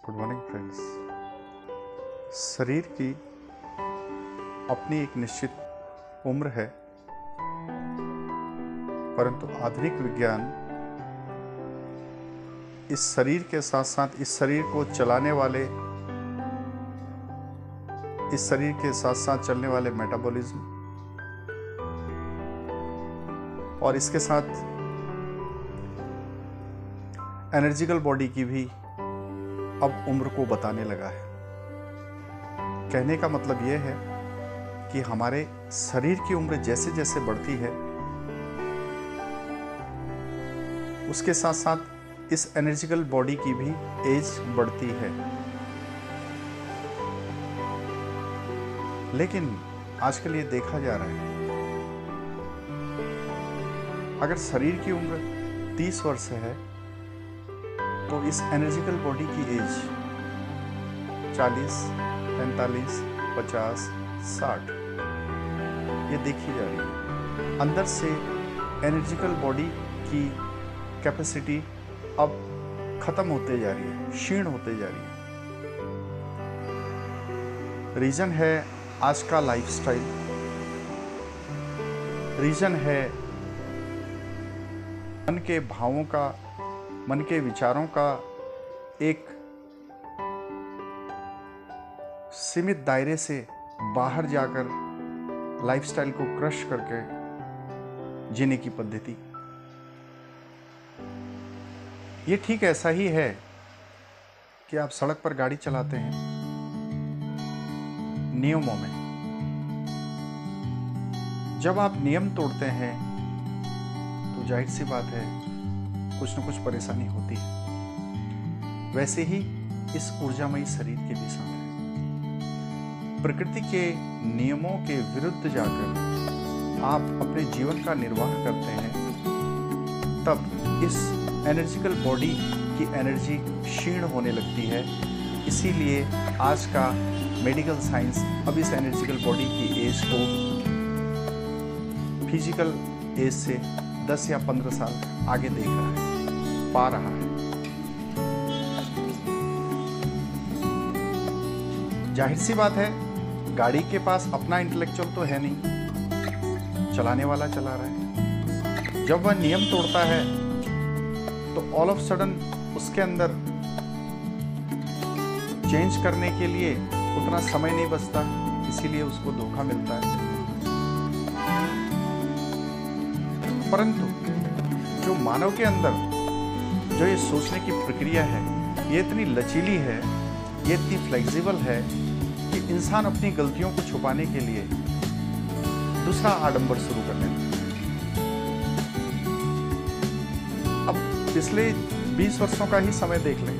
Good morning friends. शरीर की अपनी एक निश्चित उम्र है, परंतु आधुनिक विज्ञान इस शरीर के साथ साथ इस शरीर को चलाने वाले, इस शरीर के साथ साथ चलने वाले मेटाबॉलिज्म और इसके साथ एनर्जिकल बॉडी की भी अब उम्र को बताने लगा है। कहने का मतलब यह है कि हमारे शरीर की उम्र जैसे जैसे बढ़ती है, उसके साथ साथ इस एनर्जिकल बॉडी की भी एज बढ़ती है। लेकिन आजकल ये देखा जा रहा है, अगर शरीर की उम्र 30 वर्ष है तो इस एनर्जिकल बॉडी की एज 40, 45, 50, 60 ये देखी जा रही है। अंदर से एनर्जिकल बॉडी की कैपेसिटी अब खत्म होते जा रही है, क्षीण होते जा रही है। रीजन है आज का लाइफस्टाइल, रीजन है मन के भावों का, मन के विचारों का एक सीमित दायरे से बाहर जाकर लाइफस्टाइल को क्रश करके जीने की पद्धति। ये ठीक ऐसा ही है कि आप सड़क पर गाड़ी चलाते हैं नियमों में। जब आप नियम तोड़ते हैं तो जाहिर सी बात है कुछ न कुछ परेशानी होती है। वैसे ही इस ऊर्जामयी शरीर के भी साथ है। प्रकृति के नियमों के विरुद्ध जाकर आप अपने जीवन का निर्वाह करते हैं, तब इस एनर्जिकल बॉडी की एनर्जी क्षीण होने लगती है। इसीलिए आज का मेडिकल साइंस अब इस एनर्जिकल बॉडी की एज को फिजिकल एज से 10 या 15 साल आगे देख रहा है, पा रहा है। जाहिर सी बात है, गाड़ी के पास अपना इंटेलेक्चुअल तो है नहीं, चलाने वाला चला रहा है। जब वह नियम तोड़ता है तो ऑल ऑफ सडन उसके अंदर चेंज करने के लिए उतना समय नहीं बचता, इसीलिए उसको धोखा मिलता है। परंतु जो मानव के अंदर जो ये सोचने की प्रक्रिया है, ये इतनी लचीली है, ये इतनी फ्लेक्सिबल है कि इंसान अपनी गलतियों को छुपाने के लिए दूसरा आडंबर शुरू कर लेता है। अब पिछले 20 वर्षों का ही समय देख लें।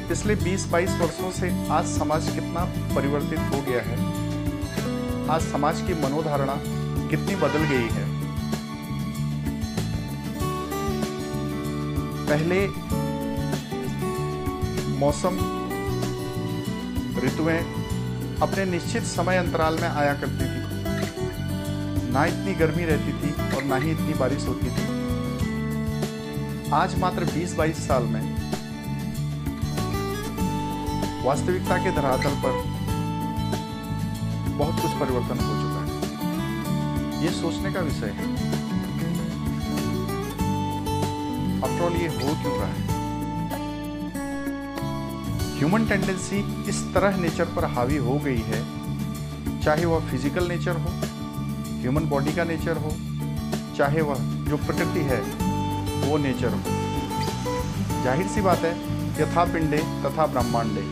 पिछले 20-22 वर्षों से आज समाज कितना परिवर्तित हो गया है, आज समाज की मनोधारणा कितनी बदल गई है। पहले मौसम, ऋतुएं अपने निश्चित समय अंतराल में आया करती थी। ना इतनी गर्मी रहती थी और ना ही इतनी बारिश होती थी। आज मात्र 20-22 साल में वास्तविकता के धरातल पर बहुत कुछ परिवर्तन हो चुका है। ये सोचने का विषय है, आफ्टर ऑल ये हो क्यों रहा है। ह्यूमन टेंडेंसी इस तरह नेचर पर हावी हो गई है, चाहे वह फिजिकल नेचर हो, ह्यूमन बॉडी का नेचर हो, चाहे वह जो प्रकृति है वो नेचर हो। जाहिर सी बात है, यथा पिंडे तथा ब्रह्मांडे,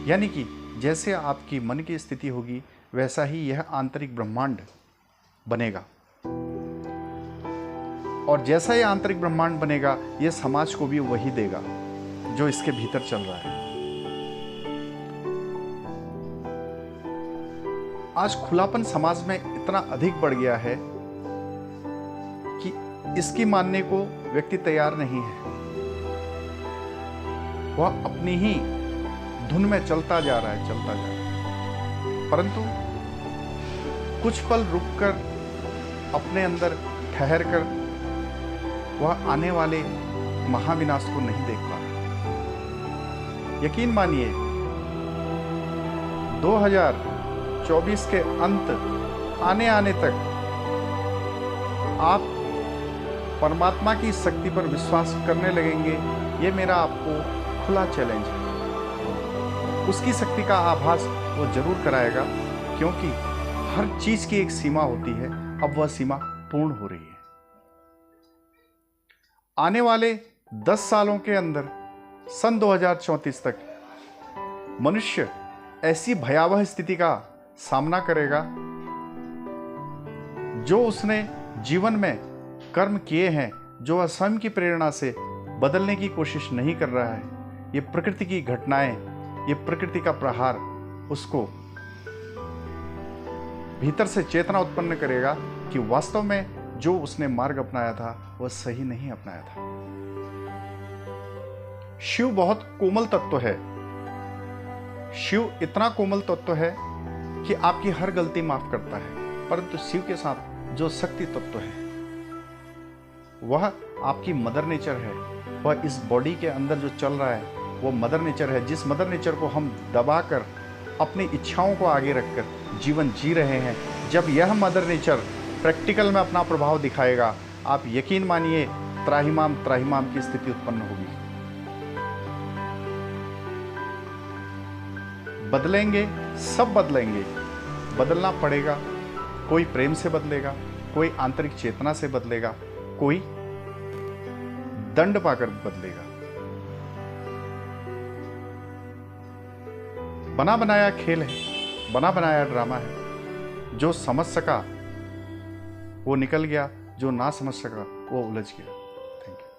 यानी कि जैसे आपकी मन की स्थिति होगी वैसा ही यह आंतरिक ब्रह्मांड बनेगा, और जैसा यह आंतरिक ब्रह्मांड बनेगा, यह समाज को भी वही देगा जो इसके भीतर चल रहा है। आज खुलापन समाज में इतना अधिक बढ़ गया है कि इसकी मानने को व्यक्ति तैयार नहीं है। वह अपनी ही धुन में चलता जा रहा है, परंतु कुछ पल रुककर अपने अंदर ठहर कर वह आने वाले महाविनाश को नहीं देख पा रहा। यकीन मानिए 2024 के अंत आने तक आप परमात्मा की शक्ति पर विश्वास करने लगेंगे। ये मेरा आपको खुला चैलेंज है। उसकी शक्ति का आभास वो जरूर कराएगा, क्योंकि हर चीज की एक सीमा होती है। अब वह सीमा पूर्ण हो रही है। आने वाले 10 सालों के अंदर सन 2034 तक मनुष्य ऐसी भयावह स्थिति का सामना करेगा, जो उसने जीवन में कर्म किए हैं, जो वह स्वयं की प्रेरणा से बदलने की कोशिश नहीं कर रहा है। ये प्रकृति की घटनाएं, ये प्रकृति का प्रहार उसको भीतर से चेतना उत्पन्न करेगा कि वास्तव में जो उसने मार्ग अपनाया था वह सही नहीं अपनाया था। शिव बहुत कोमल तत्व है। शिव इतना कोमल तत्व है कि आपकी हर गलती माफ करता है, परंतु शिव के साथ जो शक्ति तत्व है वह आपकी मदर नेचर है। वह इस बॉडी के अंदर जो चल रहा है वो मदर नेचर है, जिस मदर नेचर को हम दबाकर अपनी इच्छाओं को आगे रखकर जीवन जी रहे हैं। जब यह मदर नेचर प्रैक्टिकल में अपना प्रभाव दिखाएगा, आप यकीन मानिए त्राहिमाम त्राहिमाम की स्थिति उत्पन्न होगी। बदलेंगे, सब बदलेंगे। बदलना पड़ेगा। कोई प्रेम से बदलेगा, कोई आंतरिक चेतना से बदलेगा, कोई दंड पाकर बदलेगा। बना बनाया खेल है, बना बनाया ड्रामा है। जो समझ सका वो निकल गया, जो ना समझ सका वो उलझ गया।